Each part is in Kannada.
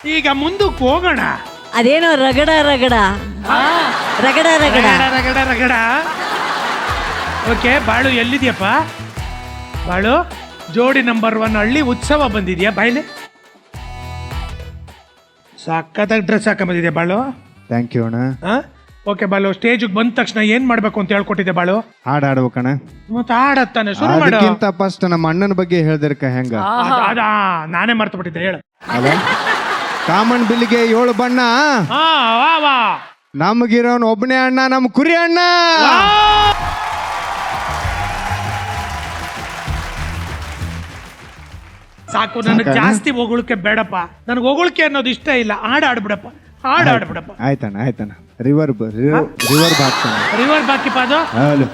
ಈಗ ಮುಂದಕ್ಕೆ ಹೋಗೋಣ. ಅದೇನೋ ರಗಡ ರಗಡ ರಗಡ ರಗಡ ರಗಡ ರಗಡ. ಓಕೆ, ಬಾಳು ಎಲ್ಲಿದ್ಯಪ್ಪ? ಬಾಳು, ಜೋಡಿ ನಂಬರ್ 1 ಹಳ್ಳಿ ಉತ್ಸವ ಬಂದಿದ್ಯಾ? ಬಾಯ್ಲೆ ಸಕ್ಕತ್ತಾಗಿ ಡ್ರೆಸ್ ಹಾಕೊಂಬಂದಿದ್ಯಾ ಬಾಳು. ಥ್ಯಾಂಕ್ ಯು ಅಣ್ಣ. ಓಕೆ ಬಾಳು, ಸ್ಟೇಜ್ಗೆ ಬಂದ ತಕ್ಷಣ ಏನ್ ಮಾಡ್ಬೇಕು ಅಂತ ಹೇಳ್ಕೊಟ್ಟಿದ್ದೆ ಬಾಳು? ಹಾಡು ಆಡ್ಬೇಕಣ್ಣ. ಮತ್ತೆ ಹಾಡತ್ತಾನೆ ಶುರು ಮಾಡು. ಅದಕ್ಕಿಂತ ಫಸ್ಟ್ ನಮ್ಮ ಅಣ್ಣನ ಬಗ್ಗೆ ಹೇಳ್ದಿರ್ಕ ಹೆಂಗ? ನಾನೇ ಮರ್ತು ಬಿಟ್ಟಿದ್ದೆ, ಹೇಳು. ಕಾಮನ್ ಬಿಲ್ಲಿಗೆ 7 ಬಣ್ಣ, ವಾ ವಾ. ನಮಗಿರೋನ್ ಒಬ್ಬನೇ ಅಣ್ಣ, ನಮ್ ಕುರಿ ಅಣ್ಣ. ಸಾಕು, ನನಗೆ ಜಾಸ್ತಿ ಹೊಗಳಿಕೆ ಬೇಡಪ್ಪ. ನನಗೆ ಹೊಗಳಿಕೆ ಅನ್ನೋದು ಇಷ್ಟ ಇಲ್ಲ. ಹಾಡಾಡ್ಬಿಡಪ್ಪ, ಹಾಡಾಡ್ಬಿಡಪ್ಪ. ಆಯ್ತಣ್ಣ. River box. ರಿವರ್ ಬಾಕಿಪ್ಪ ಅದು. ಹಲೋ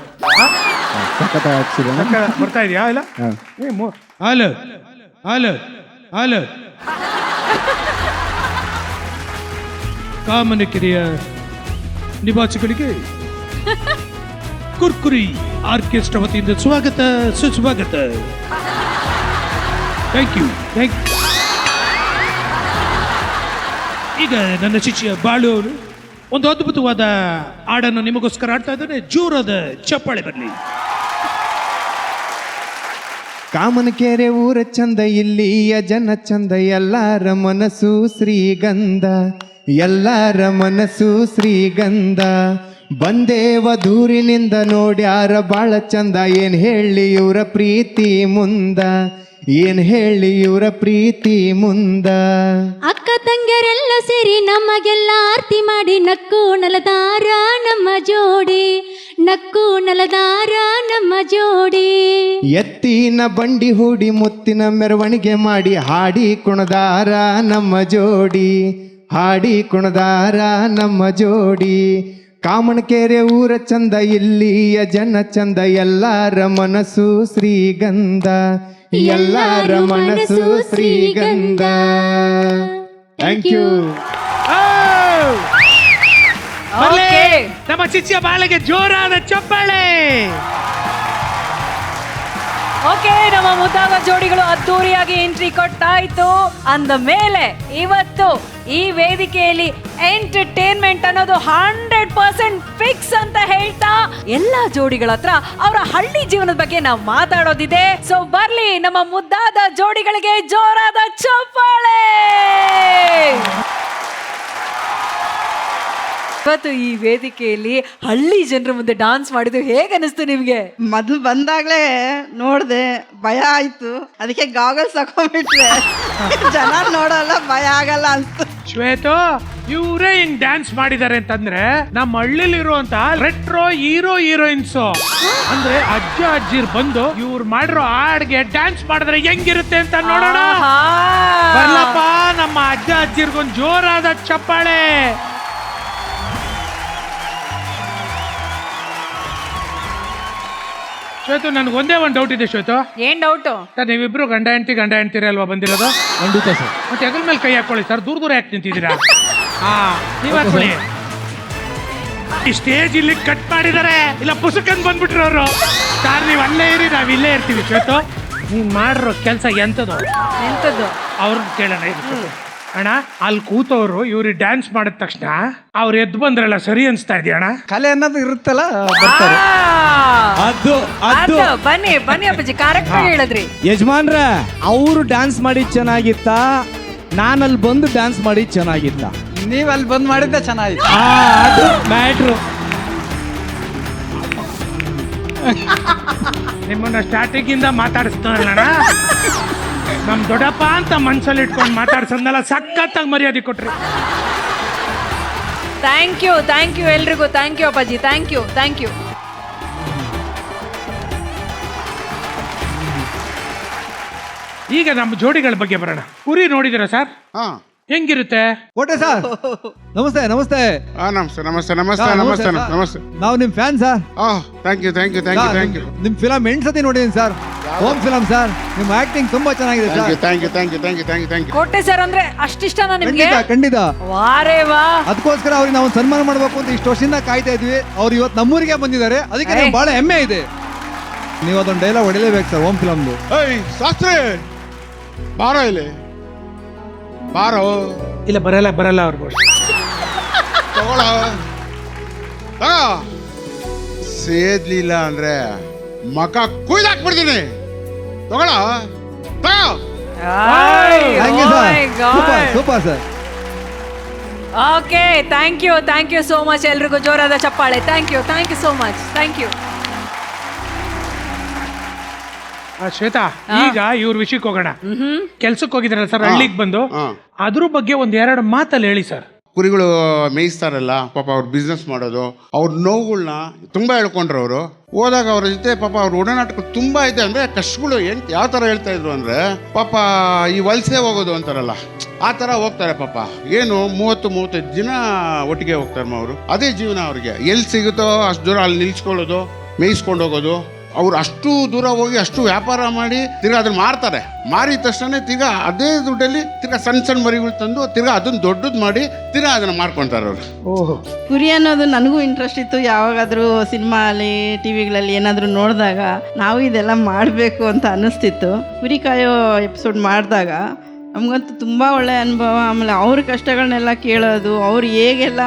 ಸಖತ್ ಹಾಕ್ಸಿರ. ಬರ್ತಾ ಇದೆಯಾ? ಇಲ್ಲ ಹಲೋ ಹಲೋ ಹಲೋ. ಕಾಮನ ಕಿರಿಯ ನಿವಾಸಿಗಳಿಗೆ ಕುರ್ಕುರಿ ಆರ್ಕೆಸ್ಟ್ರಾ ವತಿಯಿಂದ ಸ್ವಾಗತ ಸುಸ್ವಾಗತ. Thank you. ಈಗ ನನ್ನ ಶಿಷ್ಯ ಬಾಳು ಅವರು ಒಂದು ಅದ್ಭುತವಾದ ಹಾಡನ್ನು ನಿಮಗೋಸ್ಕರ ಆಡ್ತಾ ಇದ್ದಾನೆ. ಜೋರಾದ ಚಪ್ಪಾಳೆ ಬರಲಿ. ಕಾಮನಕೆರೆ ಊರ ಚಂದ, ಇಲ್ಲಿಯ ಜನ ಚಂದ, ಎಲ್ಲಾರ ಮನಸ್ಸು ಶ್ರೀಗಂಧ, ಎಲ್ಲಾರ ಮನಸ್ಸು ಶ್ರೀಗಂಧ. ಬಂದೇವ ದೂರಿನಿಂದ ನೋಡ್ಯಾರ ಬಾಳ ಚಂದ, ಏನ್ ಹೇಳಿ ಇವ್ರ ಪ್ರೀತಿ ಮುಂದ, ಏನ್ ಹೇಳಿ ಇವ್ರ ಪ್ರೀತಿ ಮುಂದ. ಅಕ್ಕ ತಂಗಿಯರೆಲ್ಲ ಸೇರಿ ನಮಗೆಲ್ಲ ಆರ್ತಿ ಮಾಡಿ ನಕ್ಕು ನಲದಾರ ನಮ್ಮ ಜೋಡಿ, ನಕ್ಕು ನಲದಾರ ನಮ್ಮ ಜೋಡಿ. ಎತ್ತಿನ ಬಂಡಿ ಹೂಡಿ ಮುತ್ತಿನ ಮೆರವಣಿಗೆ ಮಾಡಿ ಹಾಡಿ ಕುಣದಾರ ನಮ್ಮ ಜೋಡಿ, ಹಾಡಿ ಕುಣದಾರ ನಮ್ಮ ಜೋಡಿ. ಕಾಮನಕೆರೆ ಊರ ಚಂದ, ಇಲ್ಲಿಯ ಜನ ಚಂದ, ಎಲ್ಲಾರ ಮನಸ್ಸು ಶ್ರೀಗಂಧ, ಎಲ್ಲಾರ ಮನಸ್ಸು ಶ್ರೀಗಂಧ. Thank you. ನಮ್ಮ ಶಿಷ್ಯ ಬಾಳೆಗೆ ಜೋರಾದ ಚಪ್ಪಾಳೆ. ಓಕೆ, ನಮ್ಮ ಮುದ್ದಾದ ಜೋಡಿಗಳು ಅದ್ದೂರಿಯಾಗಿ ಎಂಟ್ರಿ ಕೊಟ್ಟಾಯ್ತು. ಅಂದ ಮೇಲೆ ಇವತ್ತು ಈ ವೇದಿಕೆಯಲ್ಲಿ ಎಂಟರ್ಟೈನ್ಮೆಂಟ್ ಅನ್ನೋದು 100% ಫಿಕ್ಸ್ ಅಂತ ಹೇಳ್ತಾ ಎಲ್ಲಾ ಜೋಡಿಗಳ ಹತ್ರ ಅವರ ಹಳ್ಳಿ ಜೀವನದ ಬಗ್ಗೆ ನಾವು ಮಾತಾಡೋದಿದೆ. ಸೊ ಬರ್ಲಿ ನಮ್ಮ ಮುದ್ದಾದ ಜೋಡಿಗಳಿಗೆ ಜೋರಾದ ಚಪ್ಪಾಳೆ. ಇವತ್ತು ಈ ವೇದಿಕೆಯಲ್ಲಿ ಹಳ್ಳಿ ಜನರ ಮುಂದೆ ಡಾನ್ಸ್ ಮಾಡಿದ್ದು ಹೇಗೆ ಅನಿಸ್ತು ನಿಮ್ಗೆ? ಮೊದಲು ಬಂದಾಗ್ಲೇ ನೋಡ್ದೆ, ಭಯ ಆಯ್ತು. ಅದಕ್ಕೆ ಗಾಗಲ್ಸ್ ಹಾಕೊಂಡ್ಬಿಟ್ರೆ ಜನ ನೋಡಲ್ಲ, ಭಯ ಆಗಲ್ಲ ಅನ್ಸ್ತು. ಶ್ವೇತು, ಇವರೇ ಹಿಂಗ್ ಡ್ಯಾನ್ಸ್ ಮಾಡಿದ್ದಾರೆ ಅಂತಂದ್ರೆ ನಮ್ಮ ಹಳ್ಳಿಲಿ ಇರುವಂತ ರೆಟ್ರೋ ಹೀರೋಯಿನ್ಸ್ ಅಂದ್ರೆ ಅಜ್ಜ ಅಜ್ಜಿರ್ ಬಂದು ಇವ್ರು ಮಾಡಿರೋ ಹಾಡ್ಗೆ ಡ್ಯಾನ್ಸ್ ಮಾಡಿದ್ರೆ ಹೆಂಗಿರುತ್ತೆ ಅಂತ ನೋಡೋಣ. ಬರ್ಲಪ್ಪ, ನಮ್ಮ ಅಜ್ಜ ಅಜ್ಜಿರ್ಗೊಂದು ಜೋರಾದ ಚಪ್ಪಾಳೆ. ಶ್ವೇತು, ನನ್ಗೆ ಒಂದೇ ಒಂದು ಡೌಟ್ ಇದೆ. ಶ್ವೇತು, ಏನ್ ಡೌಟ್? ಸರ್, ನೀವಿಬ್ರು ಗಂಡ ಹೆಂಡ್ತಿರೇ ಅಲ್ವಾ ಬಂದಿರೋದು? ಖಂಡಿತ ಸರ್. ಮತ್ತೆ ಹೆಗಲ ಮೇಲೆ ಕೈ ಹಾಕೊಳ್ಳಿ ಸರ್. ದೂರ ಯಾಕೆ ನಿಂತಿದ್ದೀರಾ? ನೀವ್ ಹಾಕೊಳ್ಳಿ. ಈ ಸ್ಟೇಜ್ ಇಲ್ಲಿ ಕಟ್ ಮಾಡಿದಾರೆ, ಇಲ್ಲ ಪುಸ್ತಕನ್ ಬಂದ್ಬಿಟ್ರು ಅವರು. ಸರ್, ನೀವು ಅಲ್ಲೇ ಇರಿ, ನಾವ್ ಇಲ್ಲೇ ಇರ್ತೀವಿ. ಶ್ವೇತು, ನೀನ್ ಮಾಡಿರೋ ಕೆಲಸ ಎಂತದ್ದು ಅವ್ರನ್ನ ಕೇಳೋಣ. ಅಣ್ಣ, ಅಲ್ಲಿ ಕೂತವ್ರು ಇವ್ರಿಗೆ ಡ್ಯಾನ್ಸ್ ಮಾಡಿದ ತಕ್ಷಣ ಅವ್ರು ಎದ್ದು ಬಂದ್ರಲ್ಲ, ಸರಿ ಅನ್ಸ್ತಾ ಇದೆಯಾ ಅಣ್ಣ? ಕಲೆ ಅನ್ನೋದು ಇರುತ್ತಲ್ಲ, ಬರ್ತಾರೆ. ಬನ್ನಿ ಬನ್ನಿ ಅಪ್ಪಾಜಿ, ಕರೆಕ್ಟ್ ಹೇಳಿದ್ರಿ. ಯಜಮಾನ್ರ, ಅವರು ಡ್ಯಾನ್ಸ್ ಮಾಡಿ ಚೆನ್ನಾಗಿತ್ತ, ನಾನಲ್ಲಿ ಬಂದು ಡ್ಯಾನ್ಸ್ ಮಾಡಿ ಚೆನ್ನಾಗಿತ್ತ? ನೀವ್ ಅಲ್ಲಿ ಬಂದ್ ಮಾಡಿದ್ದೆ ಚೆನ್ನಾಗಿತ್ತು. ಅದು ಮ್ಯಾಟ್ರು. ನಿಮ್ಮನ್ನ ಸ್ಟಾರ್ಟಿಂಗ್ ಇಂದ ಮಾತಾಡಿಸ್ತಾನಲ್ಲ, ನಮ್ ದೊಡ್ಡಪ್ಪ ಅಂತ ಮನ್ಸಲ್ಲಿ ಇಟ್ಕೊಂಡು ಮಾತಾಡ್ಸಂದಲ್ಲ, ಸಖತ್ತಾಗಿ ಮರ್ಯಾದೆ ಕೊಟ್ರಿ. ಥ್ಯಾಂಕ್ ಯು ಎಲ್ರಿಗೂ. ಥ್ಯಾಂಕ್ ಯು ಅಪ್ಪಾಜಿ, ಥ್ಯಾಂಕ್ ಯು. ಈಗ ನಮ್ಮ ಜೋಡಿಗಳ ಬಗ್ಗೆ ಬರೋಣ. ಕುರಿ ನೋಡಿದಿರ ಸರ್? ಹೆಂಗಿರುತ್ತೆ? ಓಕೆ ಸರ್, ನಮಸ್ತೆ. ನಮಸ್ತೆ. ನಾವು ನಿಮ್ ಫ್ಯಾನ್ ಸರ್. Thank you. ನಿಮ್ ಫಿಲಂ 8 ಸತಿ ನೋಡಿದೀನಿ ಸರ್. Home film sir. ನಿಮ್ ಆಕ್ಟಿಂಗ್ ತುಂಬಾ ಚೆನ್ನಾಗಿದೆ ಸರ್. Thank you. ಕೋಟೆ ಸರ್ ಅಂದ್ರೆ ಅಷ್ಟಿಷ್ಟನಾ ನಿಮ್ಗೆ? ಖಂಡಿತ. ವಾರೇ ವಾ. ಅದಕ್ಕೋಸ್ಕರ ಅವ್ರಿಗೆ ನಾವು ಸನ್ಮಾನ ಮಾಡ್ಬೇಕು ಅಂತ ಇಷ್ಟು ವರ್ಷದಿಂದ ಕಾಯ್ತಾ ಇದ್ವಿ. ಅವ್ರು ಇವತ್ತು ನಮ್ಮೂರಿಗೆ ಬಂದಿದ್ದಾರೆ, ಅದಕ್ಕೆ ನಮ್ಗೆ ಬಹಳ ಹೆಮ್ಮೆ ಇದೆ. ನೀವು ಅದೊಂದು ಡೈಲಾಗ್ ಹೊಡಿಲೇಬೇಕು ಸರ್, ಹೋಮ್ ಫಿಲಮ್ದು. ಶಾಸ್ತ್ರಿ ಬಾರೋ ಇಲ್ಲಿ, ಬಾರೋ. ಇಲ್ಲ ಬರಲ್ಲ ಅವ್ರಿಗೂ. ತಗೊಳ್ಳೋ ಸೇದ್ಲಿಲ್ಲ ಅಂದ್ರೆ ಮಕ ಕುಯ್ದಾಕ್ಬಿಡ್ತೀನಿ. ತಗೊಳ್ಳೋ ತಗೋ. Thank you sir, super super sir. Okay, thank you so much. ಎಲ್ರಿಗೂ ಜೋರಾದ ಚಪ್ಪಾಳೆ. Thank you so much. Thank you. Shweta, ಈಗ ಇವ್ರ ವಿಷಯಕ್ಕೆ ಹೋಗೋಣ. ಕೆಲ್ಸಕ್ಕೆ ಹೋಗಿದ್ರಲ್ಲ ಸರ್ ಹಳ್ಳಿಗೆ ಬಂದು, ಅದ್ರ ಬಗ್ಗೆ ಒಂದ್ 2 ಮಾತಲ್ಲಿ ಹೇಳಿ ಸರ್. ಕುರಿಗಳು ಮೇಯಿಸ್ತಾರಲ್ಲ ಪಾಪ ಅವ್ರು ಬಿಸ್ನೆಸ್ ಮಾಡೋದು, ಅವ್ರ ನೋವುಗಳ್ನ ತುಂಬ ಹೇಳ್ಕೊಂಡ್ರು ಅವರು. ಹೋದಾಗ ಅವ್ರ ಜೊತೆ ಪಾಪ ಅವ್ರ ಒಡನಾಟಗಳು ತುಂಬ ಇದೆ. ಅಂದರೆ ಕಷ್ಟಗಳು ಯಾವ ಥರ ಹೇಳ್ತಾ ಇದ್ರು ಅಂದರೆ, ಪಾಪ ಈ ವಲಸೆ ಹೋಗೋದು ಅಂತಾರಲ್ಲ ಆ ಥರ ಹೋಗ್ತಾರೆ ಪಾಪ. ಏನು 30-35 ದಿನ ಒಟ್ಟಿಗೆ ಹೋಗ್ತಾರೆ ಅವರು. ಅದೇ ಜೀವನ ಅವ್ರಿಗೆ. ಎಲ್ಲಿ ಸಿಗುತ್ತೋ ಅಷ್ಟು ದೂರ ಅಲ್ಲಿ ನಿಲ್ಸ್ಕೊಳ್ಳೋದು, ಮೇಯಿಸ್ಕೊಂಡು ಹೋಗೋದು. ಅವ್ರು ಅಷ್ಟು ದೂರ ಹೋಗಿ ಅಷ್ಟು ವ್ಯಾಪಾರ ಮಾಡಿ ತಿರ್ಗಾ ಅದನ್ನ ಮಾರ್ತಾರೆ. ಮಾರಿದ ತಕ್ಷಣ ತಿರ್ಗಾ ಅದೇ ದುಡ್ಡಲ್ಲಿ ತಿರ್ಗಾ ಸಣ್ಣ ಮರಿಗಳು ತಂದು ತಿರ್ಗಾ ಅದನ್ನ ದೊಡ್ಡದು ಮಾಡಿ ತಿರ್ಗಾ ಅದನ್ನ ಮಾರ್ಕೊಂತಾರೆ ಅವರು. ಓಹೋ, ಕುರಿ ಅನ್ನೋದು ನನಗೂ ಇಂಟ್ರೆಸ್ಟ್ ಇತ್ತು. ಯಾವಾಗಾದರೂ ಸಿನಿಮಾ ಅಲ್ಲಿ ಟಿವಿಗಳಲ್ಲಿ ಏನಾದರೂ ನೋಡಿದಾಗ ನಾವು ಇದೆಲ್ಲ ಮಾಡಬೇಕು ಅಂತ ಅನ್ನಿಸ್ತಿತ್ತು. ಕುರಿ ಕಾಯೋ ಎಪಿಸೋಡ್ ಮಾಡಿದಾಗ ನಮಗಂತೂ ತುಂಬ ಒಳ್ಳೆಯ ಅನುಭವ. ಆಮೇಲೆ ಅವ್ರ ಕಷ್ಟಗಳನ್ನೆಲ್ಲ ಕೇಳೋದು, ಅವ್ರು ಹೇಗೆಲ್ಲ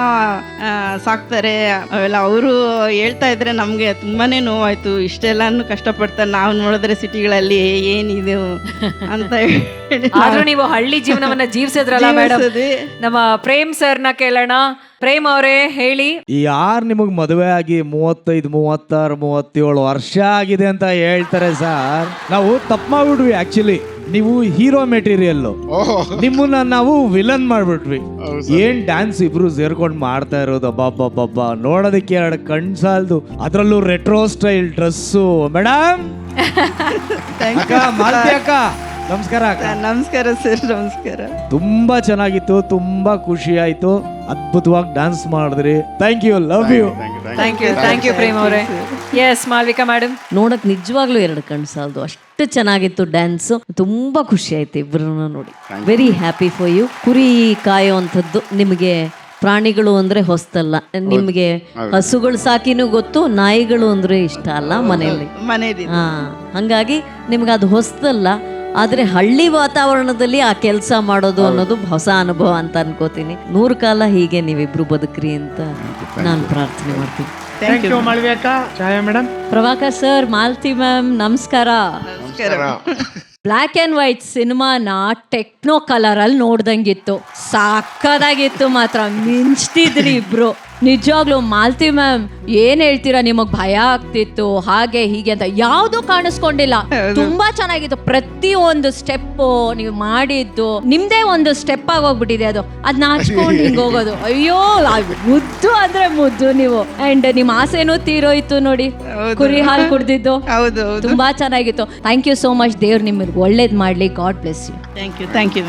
ಸಾಕ್ತಾರೆ ಅವೆಲ್ಲ ಅವರು ಹೇಳ್ತಾ ಇದ್ರೆ ನಮಗೆ ತುಂಬಾ ನೋವಾಯಿತು. ಇಷ್ಟೆಲ್ಲನೂ ಕಷ್ಟಪಡ್ತಾರೆ, ನಾವು ನೋಡಿದ್ರೆ ಸಿಟಿಗಳಲ್ಲಿ ಏನಿದು ಅಂತ ಹೇಳಿ. ಆದ್ರೂ ನೀವು ಹಳ್ಳಿ ಜೀವನವನ್ನ ಜೀವಿಸಿದ್ರಲ್ಲ ಮೇಡಮ್. ನಮ್ಮ ಪ್ರೇಮ್ ಸರ್ನ ಕೇಳೋಣ. ಪ್ರೇಮ್ ಅವರೇ ಹೇಳಿ. ಯಾರು ನಿಮಗೆ ಮದುವೆ ಆಗಿ 35, 36, 37 ವರ್ಷ ಆಗಿದೆ ಅಂತ ಹೇಳ್ತಾರೆ ಸರ್, ನಾವು ತಪ್ಪು ಮಾಡ್ಬಿಟ್ವಿ. ಆಕ್ಚುಲಿ ನೀವು ಹೀರೋ ಮೆಟೀರಿಯಲ್, ನಿಮ್ಮನ್ನ ನಾವು ವಿಲನ್ ಮಾಡ್ಬಿಟ್ವಿ. ಏನ್ ಡ್ಯಾನ್ಸ್ ಇಬ್ರು ಸೇರ್ಕೊಂಡು ಮಾಡ್ತಾ ಇರೋದು, ಅಬ್ಬಬ್ಬಬ್ಬ, ನೋಡೋದಕ್ಕೆ 2 ಕಣ್ ಸಾಲದು. ಅದ್ರಲ್ಲೂ ರೆಟ್ರೋ ಸ್ಟೈಲ್ ಡ್ರೆಸ್ಸು. ಮೇಡಮ್ ಅಕ್ಕ, ಮಾಲತಿ ಅಕ್ಕ, ನಮಸ್ಕಾರ ಅಕ್ಕ. ನಮಸ್ಕಾರ ಸರ್, ನಮಸ್ಕಾರ. ತುಂಬಾ ಚೆನ್ನಾಗಿತ್ತು, ತುಂಬಾ ಖುಷಿ ಆಯ್ತು. ಅದ್ಭುತವಾಗಿ ಡ್ಯಾನ್ಸ್ ಮಾಡಿದ್ರಿ. Thank you, love you. Thank you Prem ಅವರೇ. Yes Malvika madam. ನೋಡಕ್ ನಿಜವಾಗ್ಲೂ 2 ಕಣ್ಣು ಸಾಲದು, ಅಷ್ಟು ಚೆನ್ನಾಗಿತ್ತು ಡ್ಯಾನ್ಸ್. ತುಂಬಾ ಖುಷಿ ಆಯ್ತು ಇಬ್ಬರನ್ನ ನೋಡಿ. Very happy for you. ಕುರಿ ಕಾಯೋ ಅಂಥದ್ದು ನಿಮಗೆ ಪ್ರಾಣಿಗಳು ಅಂದ್ರೆ ಹೊಸ್ತಲ್ಲ. ನಿಮ್ಗೆ ಹಸುಗಳು ಸಾಕಿನೂ ಗೊತ್ತು, ನಾಯಿಗಳು ಅಂದ್ರೆ ಇಷ್ಟ ಅಲ್ಲ ಮನೆಯಲ್ಲಿ. ಹಾ, ಹಂಗಾಗಿ ನಿಮ್ಗೆ ಅದು ಹೊಸ್ತಲ್ಲ. ಆದ್ರೆ ಹಳ್ಳಿ ವಾತಾವರಣದಲ್ಲಿ ಆ ಕೆಲಸ ಮಾಡೋದು ಅನ್ನೋದು ಹೊಸ ಅನುಭವ ಅಂತ ಅನ್ಕೋತೀನಿ. 100 ಕಾಲ ಹೀಗೆ ನೀವಿಬ್ರು ಬದುಕ್ರಿ ಅಂತ ನಾನು ಪ್ರಾರ್ಥನೆ ಮಾಡ್ತೀನಿ. ಥ್ಯಾಂಕ್ ಯು ಮಾಳ್ವಿ ಅಕ್ಕ. Chhaya madam. Prabhakar sir, Malathi ma'am, ನಮಸ್ಕಾರ. ಬ್ಲ್ಯಾಕ್ ಆ್ಯಂಡ್ ವೈಟ್ ಸಿನಿಮಾನ ಟೆಕ್ನೋ ಕಲರ್ ಅಲ್ಲಿ ನೋಡ್ದಂಗಿತ್ತು. ಸಾಕದಾಗಿತ್ತು ಮಾತ್ರ, ಮಿಂಚ್ತಿದ್ರಿ ಇಬ್ರು. ನಿಜವಾಗ್ಲೂ ಮಾಲತಿ ಮ್ಯಾಮ್ ಏನ್ ಹೇಳ್ತೀರಾ, ನಿಮಗ್ ಭಯ ಆಗ್ತಿತ್ತು ಹಾಗೆ ಹೀಗೆ ಅಂತ ಯಾವ್ದು ಕಾಣಿಸ್ಕೊಂಡಿಲ್ಲ. ತುಂಬಾ ಚೆನ್ನಾಗಿತ್ತು. ಪ್ರತಿ ಒಂದು ಸ್ಟೆಪ್ ನೀವು ಮಾಡಿದ್ದು ನಿಮ್ದೇ ಒಂದು ಸ್ಟೆಪ್ ಆಗೋಗ್ಬಿಟ್ಟಿದೆ. ಅದ್ ನಾಚ್ಕೊಂಡು ಹಿಂಗ್ ಹೋಗೋದು, ಅಯ್ಯೋ ಮುದ್ದು ಅಂದ್ರೆ ಮುದ್ದು ನೀವು. ಅಂಡ್ ನಿಮ್ ಆಸೆನೂ ತೀರೋಯ್ತು ನೋಡಿ, ಕುರಿ ಹಾಲು ಕುಡ್ದಿದ್ದು. ತುಂಬಾ ಚೆನ್ನಾಗಿತ್ತು. Thank you so much. ದೇವ್ರು ನಿಮ್ಗೆ ಒಳ್ಳೇದ್ ಮಾಡ್ಲಿ. God bless you. Thank you.